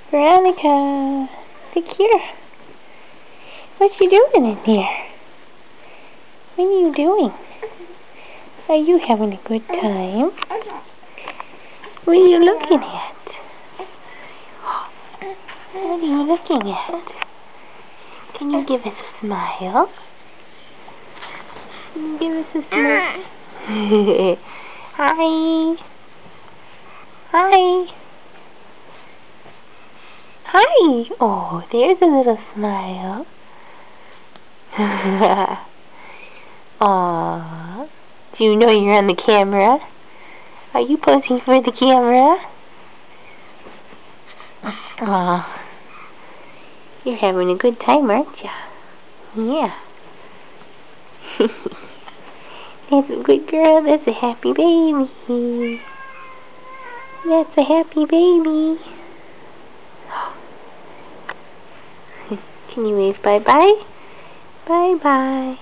Veronica, look here. What you doing in here? What are you doing? Are you having a good time? What are you looking at? What are you looking at? Can you give us a smile? Can you give us a smile? Hi. Hi. Hi. Oh, there's a little smile. Aww. Do you know you're on the camera? Are you posing for the camera? Aw. You're having a good time, aren't you? Yeah. That's a good girl. That's a happy baby. That's a happy baby. Can you wave bye-bye? Bye-bye.